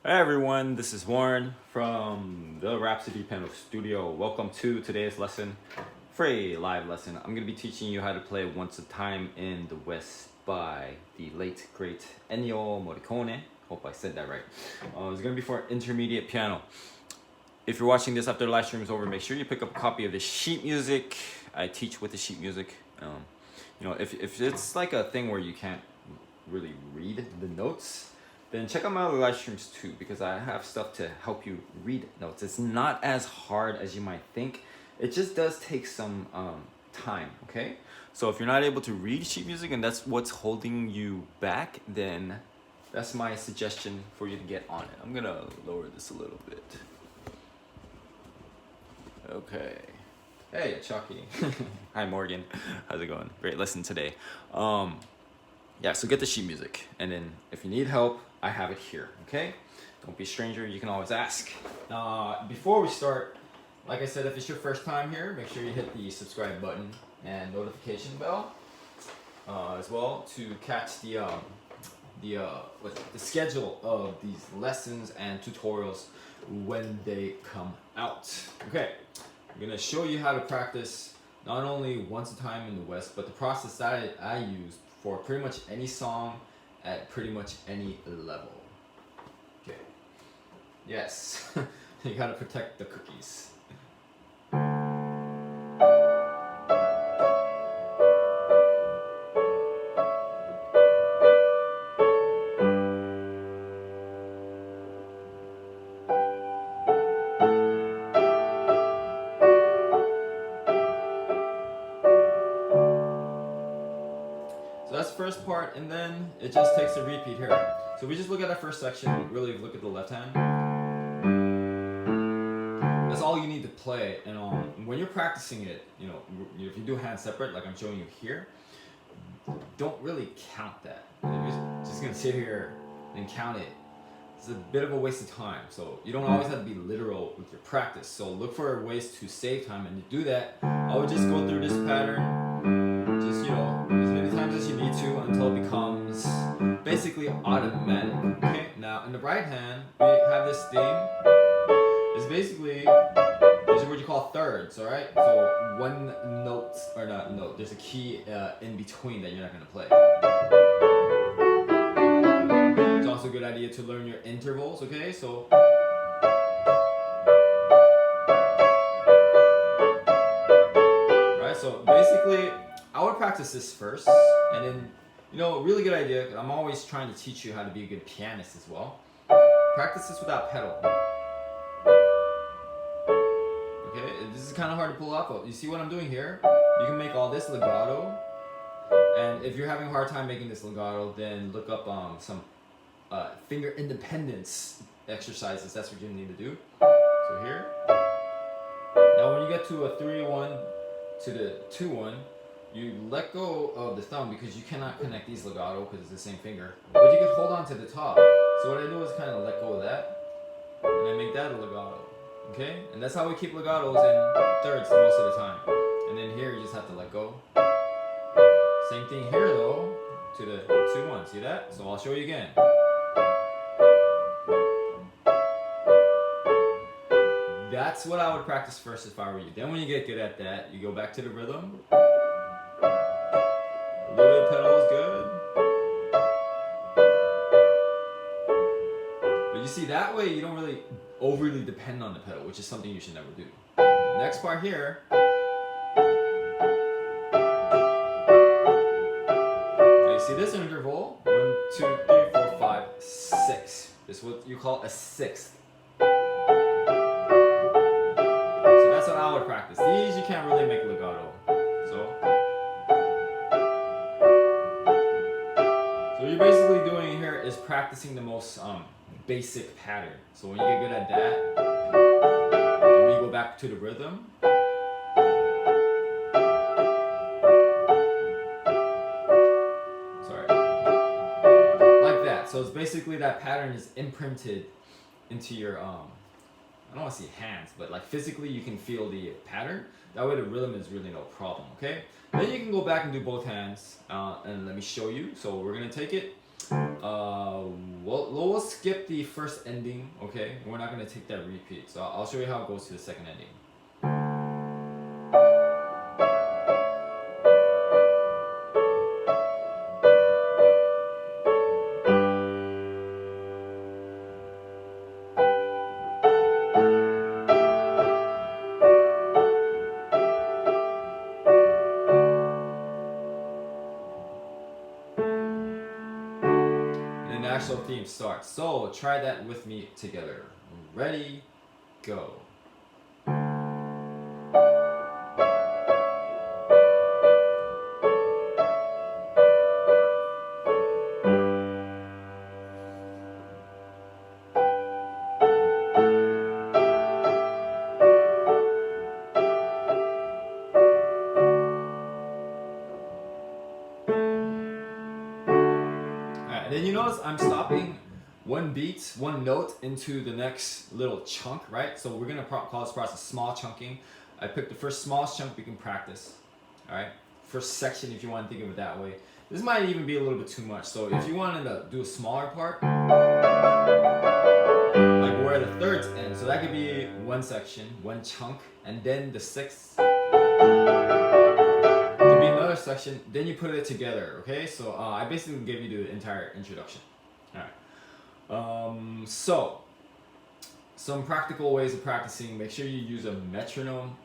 Hey everyone, this is Warren from the Rhapsody Piano Studio. Welcome to today's lesson, free live lesson. I'm going to be teaching you how to play Once a Time in the West by the late great Ennio Morricone. Hope I said that right. It's going to be for intermediate piano. If you're watching this after the live stream is over, make sure you pick up a copy of the sheet music. I teach with the sheet music. If it's like a thing where you can't really read the notes, then check out my other live streams too, because I have stuff to help you read notes. It's not as hard as you might think. It just does take some time, okay? So if you're not able to read sheet music and that's what's holding you back, then that's my suggestion for you to get on it. I'm gonna lower this a little bit. Okay. Hey, Chucky. Hi, Morgan. How's it going? Great lesson today. Yeah, so get the sheet music, and then if you need help, I have it here, okay? Don't be a stranger, you can always ask. Before we start, like I said, if it's your first time here, make sure you hit the subscribe button and notification bell as well to catch the schedule of these lessons and tutorials when they come out. Okay, I'm gonna show you how to practice not only Once a Time in the West, but the process that I use for pretty much any song at pretty much any level. Okay. Yes, you gotta protect the cookies. That's the first part, and then it just takes a repeat here. So we just look at that first section, really look at the left hand. That's all you need to play, and when you're practicing it, if you do hands separate, like I'm showing you here, don't really count that. You're just gonna sit here and count it. It's a bit of a waste of time, so you don't always have to be literal with your practice. So look for ways to save time, and to do that, I would just go through this pattern, just as many times as you need to until it becomes basically automatic. Okay, now in the right hand, we have this theme. It's basically, these are what you call thirds, alright? So one note, or not note, there's a key in between that you're not gonna play. It's also a good idea to learn your intervals, okay? So so basically, I would practice this first, and then, really good idea. I'm always trying to teach you how to be a good pianist as well. Practice this without pedal. Okay, this is kind of hard to pull off of. You see what I'm doing here? You can make all this legato, and if you're having a hard time making this legato, then look up some finger independence exercises. That's what you need to do. So here. Now when you get to a 3-1, to the 2-1, you let go of the thumb because you cannot connect these legato because it's the same finger. But you can hold on to the top. So what I do is kind of let go of that, and I make that a legato. Okay? And that's how we keep legatos in thirds most of the time. And then here you just have to let go. Same thing here though, to the 2-1. See that? So I'll show you again. That's what I would practice first if I were you. Then when you get good at that, you go back to the rhythm. A little bit of pedal is good. But you see, that way you don't really overly depend on the pedal, which is something you should never do. Next part here. Okay, see this interval? 1, 2, 3, 4, 5, 6. This is what you call a sixth. That's what I would practice. These you can't really make legato. So what you're basically doing here is practicing the most basic pattern. So when you get good at that, then when you go back to the rhythm, like that. So it's basically that pattern is imprinted into your I don't want to say hands, but like physically you can feel the pattern. That way the rhythm is really no problem, okay? Then you can go back and do both hands, and let me show you. So we're gonna take it we'll skip the first ending, okay? We're not gonna take that repeat. So I'll show you how it goes to the second ending. Actual theme starts. So try that with me together. Ready, go. Then you notice I'm stopping one beat, one note into the next little chunk, right? So we're gonna call this process small chunking. I picked the first smallest chunk we can practice, all right? First section, if you want to think of it that way. This might even be a little bit too much. So if you wanted to do a smaller part, like where the thirds end, so that could be one section, one chunk, and then the sixth another section, then you put it together, okay? So I basically gave you the entire introduction. All right. So some practical ways of practicing. Make sure you use a metronome.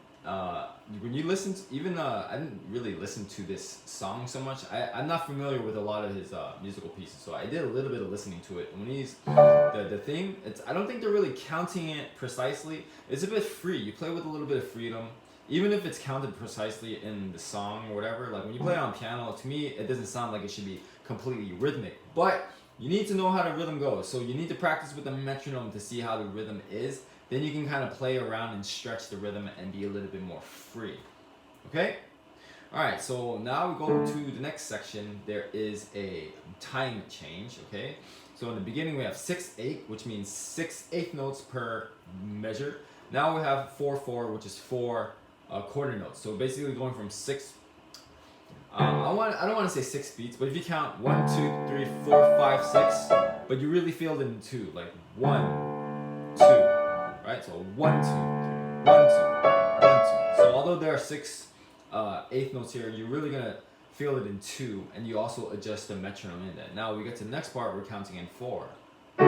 When you listen to, even I didn't really listen to this song so much. I'm not familiar with a lot of his musical pieces, so I did a little bit of listening to it. And when he's the thing, I don't think they're really counting it precisely. It's a bit free. You play with a little bit of freedom. Even if it's counted precisely in the song or whatever, like when you play it on piano, to me, it doesn't sound like it should be completely rhythmic. But you need to know how the rhythm goes. So you need to practice with the metronome to see how the rhythm is. Then you can kind of play around and stretch the rhythm and be a little bit more free. Okay? All right, so now we go to the next section. There is a time change, okay? So in the beginning, we have 6/8, which means 6/8 notes per measure. Now we have 4/4, which is 4 quarter notes. So basically going from 6, I don't want to say 6 beats, but if you count 1, 2, 3, 4, 5, 6, but you really feel it in 2, like 1, 2, right? So 1, 2, 3, 1, 2, 1, 2. So although there are 6/8 notes here, you're really gonna feel it in 2, and you also adjust the metronome in that. Now we get to the next part, we're counting in 4. So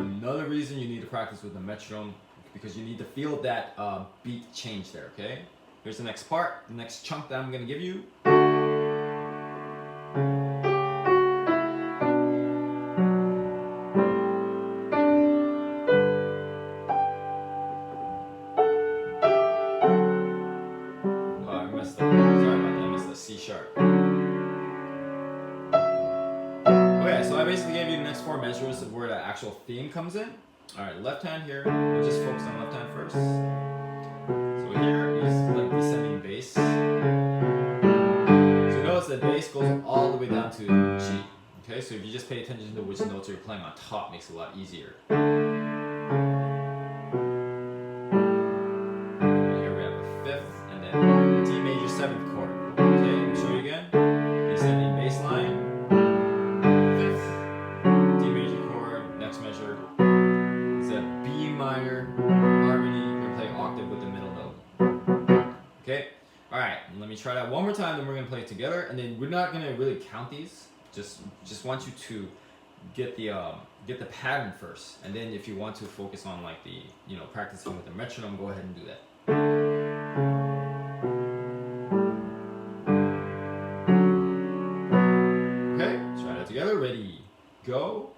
another reason you need to practice with the metronome, because you need to feel that beat change there, okay? Here's the next part, the next chunk that I'm gonna give you. I messed up, sorry about that, I messed up C sharp. Okay, so I basically gave you the next 4 measures of where the actual theme comes in. All right, left hand here. We'll just focus on left hand first. So here is like descending bass. So notice the bass goes all the way down to G. Okay, so if you just pay attention to which notes you're playing on top, makes it a lot easier. Here we have a 5th, and then D major 7th chord. Okay, let me show you again. Descending bass line. 5th, D major chord, next measure. B minor harmony, you're gonna play octave with the middle note. Okay? Alright, let me try that one more time, then we're gonna play it together, and then we're not gonna really count these. Just want you to get the pattern first, and then if you want to focus on like the, practicing with the metronome, go ahead and do that. Okay, let's try that together. Ready, go.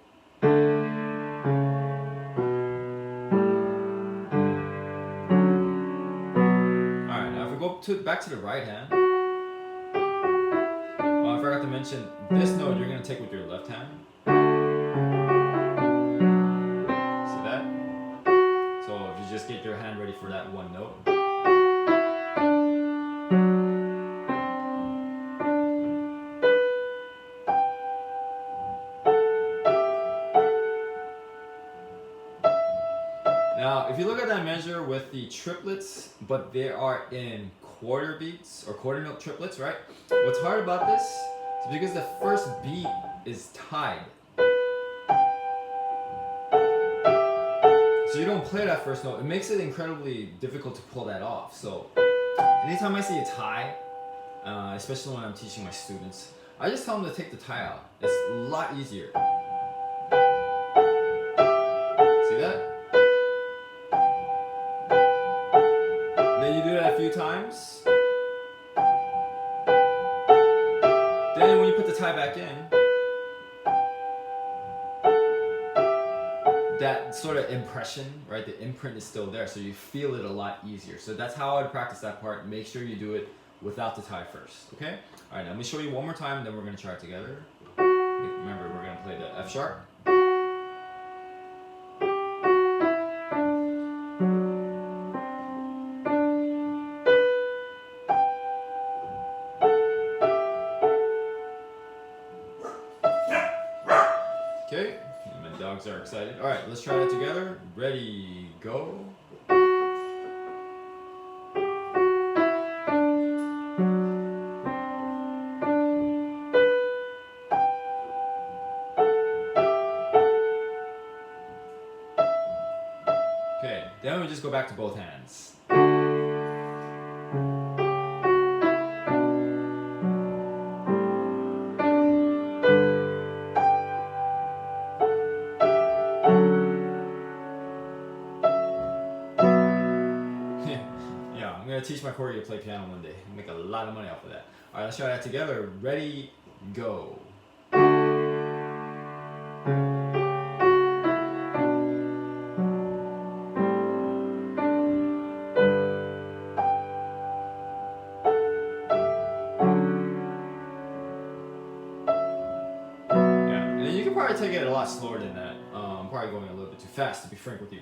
Back to the right hand. I forgot to mention, this note you're going to take with your left hand. See that? So if you just get your hand ready for that one note. Now, if you look at that measure with the triplets, but they are in quarter beats or quarter note triplets, right? What's hard about this It's because the first beat is tied. So you don't play that first note. It makes it incredibly difficult to pull that off. So anytime I see a tie, especially when I'm teaching my students, I just tell them to take the tie out. It's a lot easier. See that? And then you do that a few times. Then when you put the tie back in, that sort of impression, right? The imprint is still there, so you feel it a lot easier. So that's how I would practice that part. Make sure you do it without the tie first, okay? All right, now let me show you one more time, then we're gonna try it together. Remember, we're gonna play the F sharp. Okay, my dogs are excited. All right, let's try that together. Ready, go. Okay, then we just go back to both hands. Yeah, I'm gonna teach my choreo to play piano one day. Make a lot of money off of that. All right, let's try that together. Ready, go. Take it a lot slower than that. I'm probably going a little bit too fast, to be frank with you.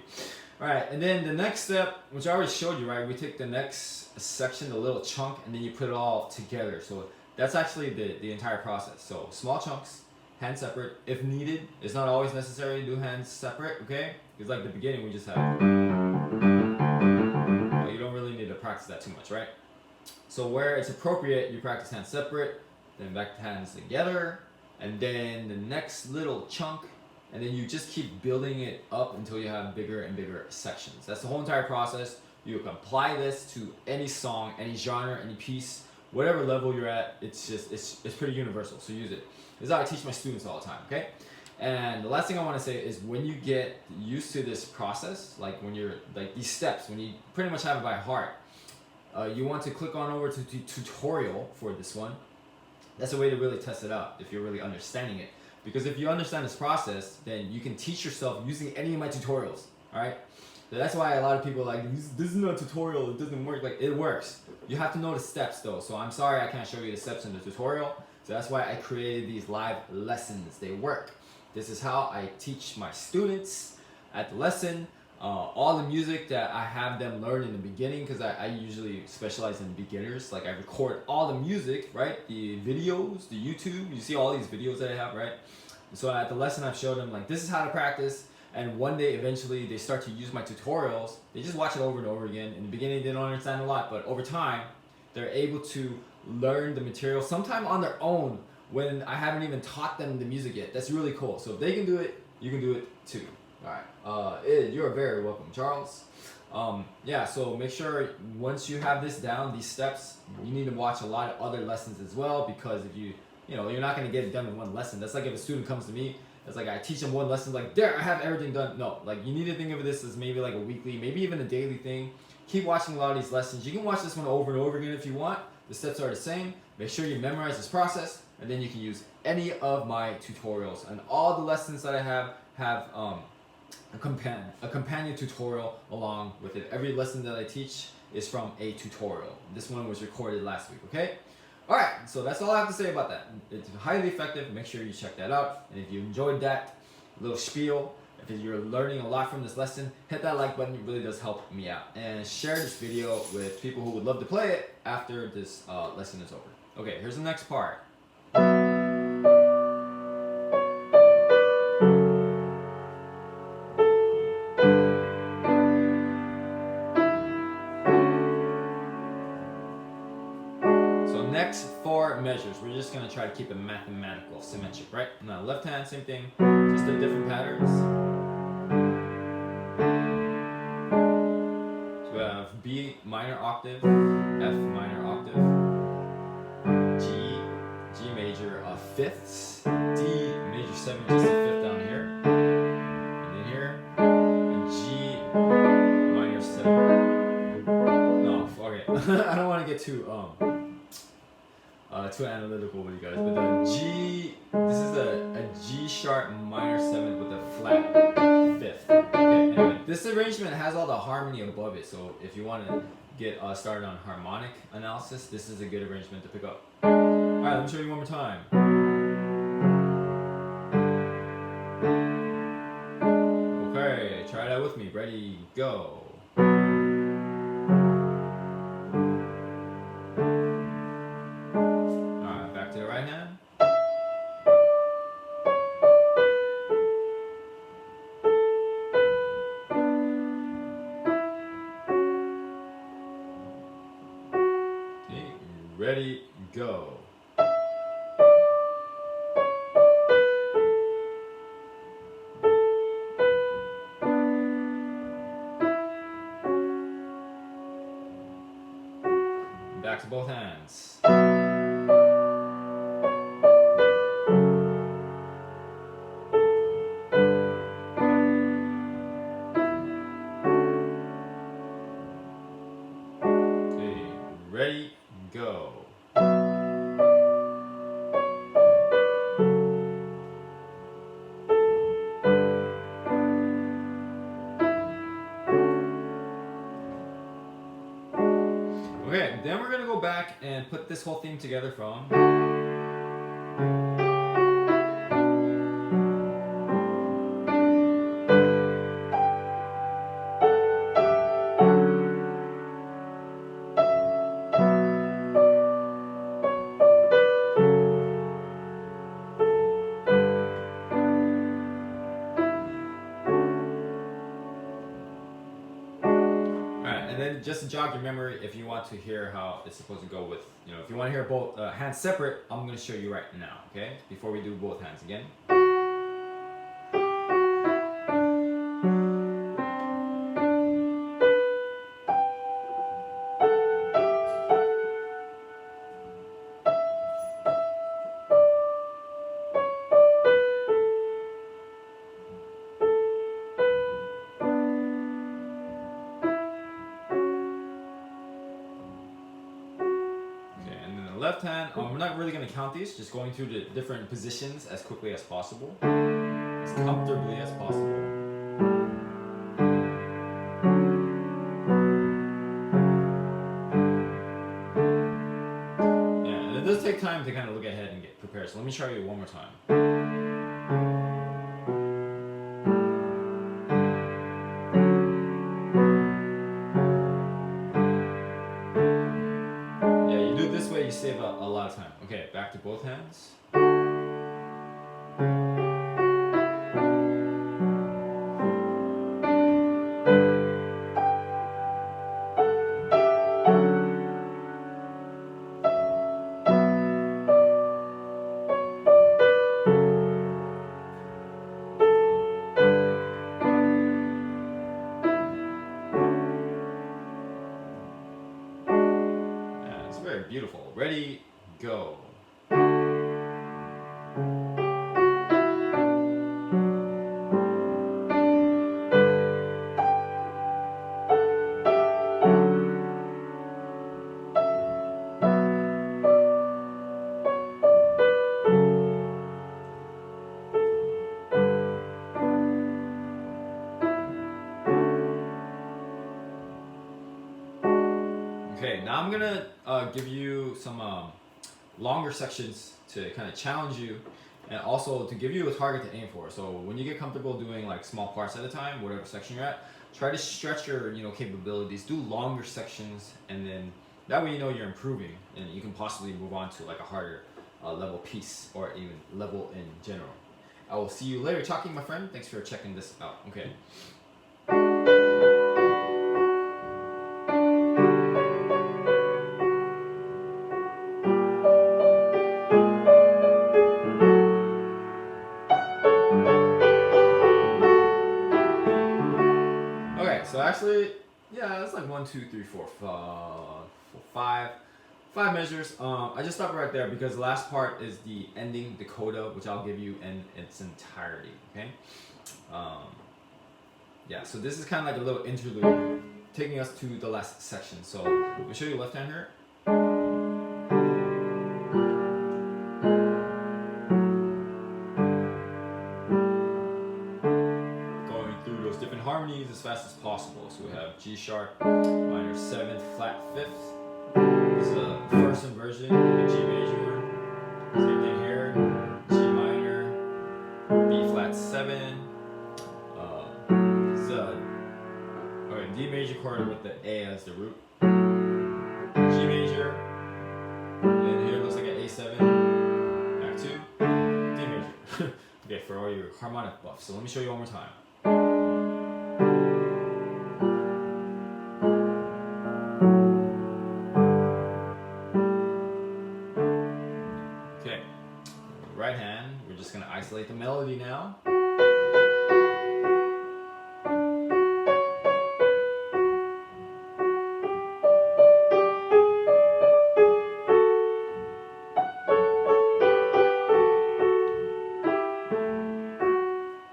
All right, and then the next step, which I already showed you, right? We take the next section, the little chunk, and then you put it all together. So that's actually the entire process. So small chunks, hands separate, if needed. It's not always necessary to do hands separate, okay? Because like the beginning, we just have. You don't really need to practice that too much, right? So where it's appropriate, you practice hands separate, then back to hands together, and then the next little chunk, and then you just keep building it up until you have bigger and bigger sections. That's the whole entire process. You can apply this to any song, any genre, any piece, whatever level you're at. It's pretty universal, so use it. This is how I teach my students all the time, okay? And the last thing I want to say is when you get used to this process, like when you're, like these steps, when you pretty much have it by heart, you want to click on over to the tutorial for this one. That's a way to really test it out if you're really understanding it. Because if you understand this process, then you can teach yourself using any of my tutorials, all right? So that's why a lot of people are like, this is not a tutorial, it doesn't work. Like, it works. You have to know the steps though. So I'm sorry I can't show you the steps in the tutorial. So that's why I created these live lessons. They work. This is how I teach my students at the lesson. All the music that I have them learn in the beginning, because I usually specialize in beginners. Like I record all the music, right? The videos, the YouTube, you see all these videos that I have, right? So at the lesson I've showed them like, this is how to practice. And one day eventually they start to use my tutorials. They just watch it over and over again. In the beginning they don't understand a lot, but over time they're able to learn the material sometime on their own when I haven't even taught them the music yet. That's really cool. So if they can do it, you can do it too. All right, you're very welcome, Charles. Yeah, so make sure once you have this down, these steps, you need to watch a lot of other lessons as well, because if you're not gonna get it done in one lesson. That's like if a student comes to me, it's like I teach them one lesson, like there, I have everything done. No, like you need to think of this as maybe like a weekly, maybe even a daily thing. Keep watching a lot of these lessons. You can watch this one over and over again if you want. The steps are the same. Make sure you memorize this process, and then you can use any of my tutorials. And all the lessons that I have a companion tutorial along with it. Every lesson that I teach is from a tutorial. This one was recorded last week, okay? All right, so that's all I have to say about that. It's highly effective. Make sure you check that out. And if you enjoyed that little spiel, if you're learning a lot from this lesson, hit that like button. It really does help me out. And share this video with people who would love to play it after this lesson is over. Okay, here's the next part. Next 4 measures. measures. We're just gonna try to keep it mathematical, symmetric, right? Now left hand, same thing, just the different patterns. So we have B minor octave, F minor octave, G major fifths, D major 7, just a fifth down here, and then here, and G minor 7. No, okay, I don't want to get too analytical with you guys, but the G, this is a G sharp minor 7th with a flat fifth. Okay, anyway, this arrangement has all the harmony above it, so if you want to get started on harmonic analysis, this is a good arrangement to pick up. Alright, let me show you one more time. Okay, try that with me. Ready, go. Alright, back to the right hand. Okay, ready, go. Back to both hands. Okay, ready, go. Okay, then we're gonna go back and put this whole theme together from. And then just to jog your memory, if you want to hear how it's supposed to go with, if you want to hear both hands separate, I'm going to show you right now, okay? Before we do both hands again. Left hand, we're not really going to count these, just going through the different positions as quickly as possible, as comfortably as possible. Yeah, and it does take time to kind of look ahead and get prepared, so let me show you one more time. You save a lot of time. Okay, back to both hands. Very beautiful. Ready, go. Okay, now I'm gonna give you some longer sections to kind of challenge you, and also to give you a target to aim for. So when you get comfortable doing like small parts at a time, whatever section you're at, try to stretch your capabilities. Do longer sections, and then that way you're improving, and you can possibly move on to like a harder level piece or even level in general. I will see you later. Talking, my friend. Thanks for checking this out. Okay. actually, yeah, it's like 1, 2, 3, 4, 5. 5 measures. I just stopped right there because the last part is the ending, the coda, which I'll give you in its entirety. Okay. Yeah. So this is kind of like a little interlude, taking us to the last section. So let me show you left hand here. Going through those different harmonies as fast as possible. So we have G sharp, minor 7th, flat 5th. This is a first inversion, G major. Same thing here, G minor, B flat 7. This is a D major chord with the A as the root. G major, and here it looks like an A7. Back to D major. Okay, for all your harmonic buffs. So let me show you one more time. Okay, right hand, we're just going to isolate the melody now.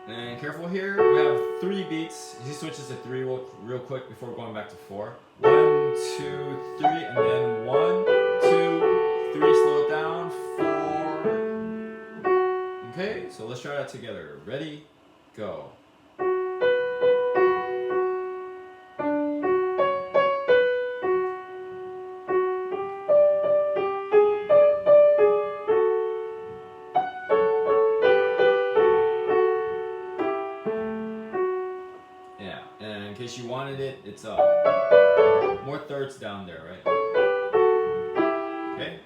And careful here, we have 3 beats. He switches to 3 real quick before going back to 4. 1, 2, 3, and then 1, 2, 3, slow it down, 4. Okay, so let's try that together. Ready, go. Yeah, and in case you wanted it, it's more thirds down there, right? Okay,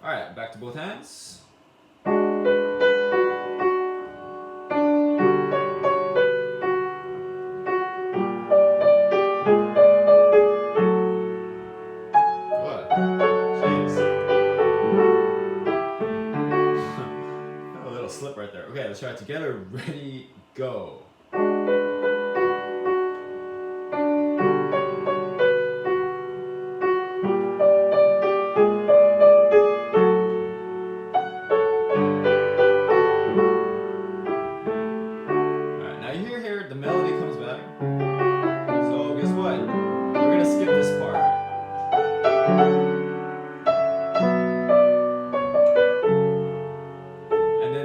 all right, back to both hands. Slip right there. Okay, let's try it together. Ready, go. Alright, now you hear the melody comes back. So guess what? We're gonna skip this part.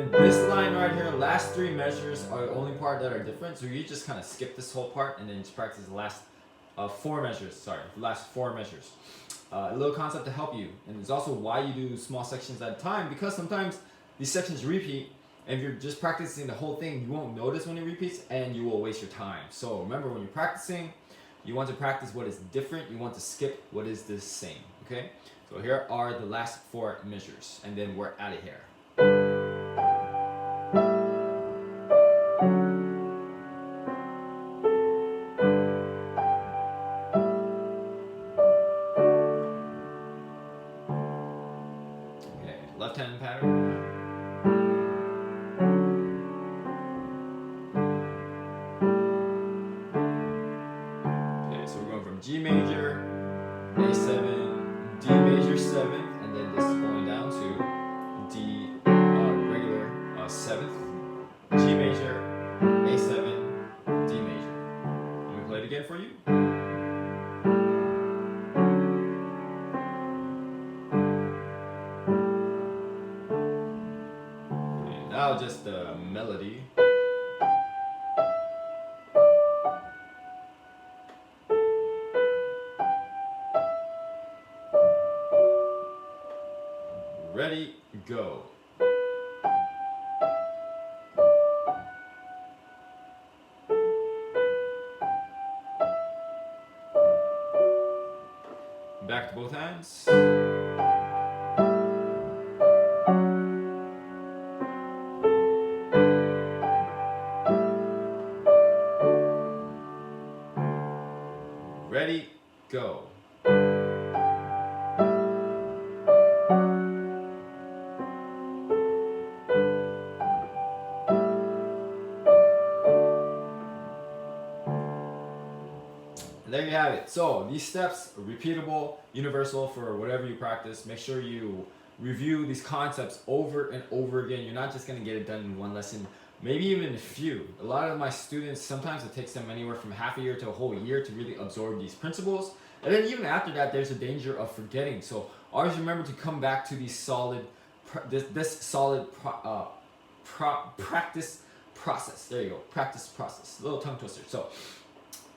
This line right here, last 3 measures are the only part that are different. So you just kind of skip this whole part and then just practice the last 4 measures. Sorry, the last 4 measures. A little concept to help you. And it's also why you do small sections at a time, because sometimes these sections repeat. And if you're just practicing the whole thing, you won't notice when it repeats and you will waste your time. So remember, when you're practicing, you want to practice what is different. You want to skip what is the same. Okay? So here are the last 4 measures. And then we're out of here. Left hand pattern. Okay, so we're going from G major, A7, D major 7th, and then this is going down to D regular 7th, G major, A7, D major. Let me play it again for you. Now just the melody. Ready, go. Back to both hands. Ready, go. there you have it. So these steps are repeatable, universal for whatever you practice. Make sure you review these concepts over and over again. You're not just gonna get it done in one lesson, maybe even a few. A lot of my students, sometimes it takes them anywhere from half a year to a whole year to really absorb these principles. And then even after that, there's a danger of forgetting. So always remember to come back to these solid, this solid practice process. There you go, practice process. A little tongue twister. So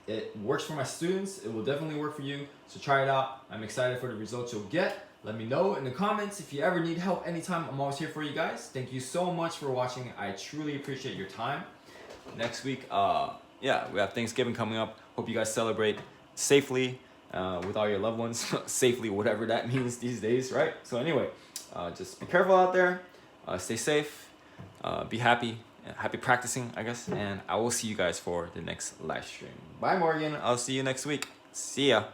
it works for my students. It will definitely work for you. So try it out. I'm excited for the results you'll get. Let me know in the comments if you ever need help anytime. I'm always here for you guys. Thank you so much for watching. I truly appreciate your time. Next week, yeah, we have Thanksgiving coming up. Hope you guys celebrate safely with all your loved ones. Safely, whatever that means these days, right? So anyway, just be careful out there. Stay safe. Be happy. Happy practicing, I guess. And I will see you guys for the next live stream. Bye, Morgan. I'll see you next week. See ya.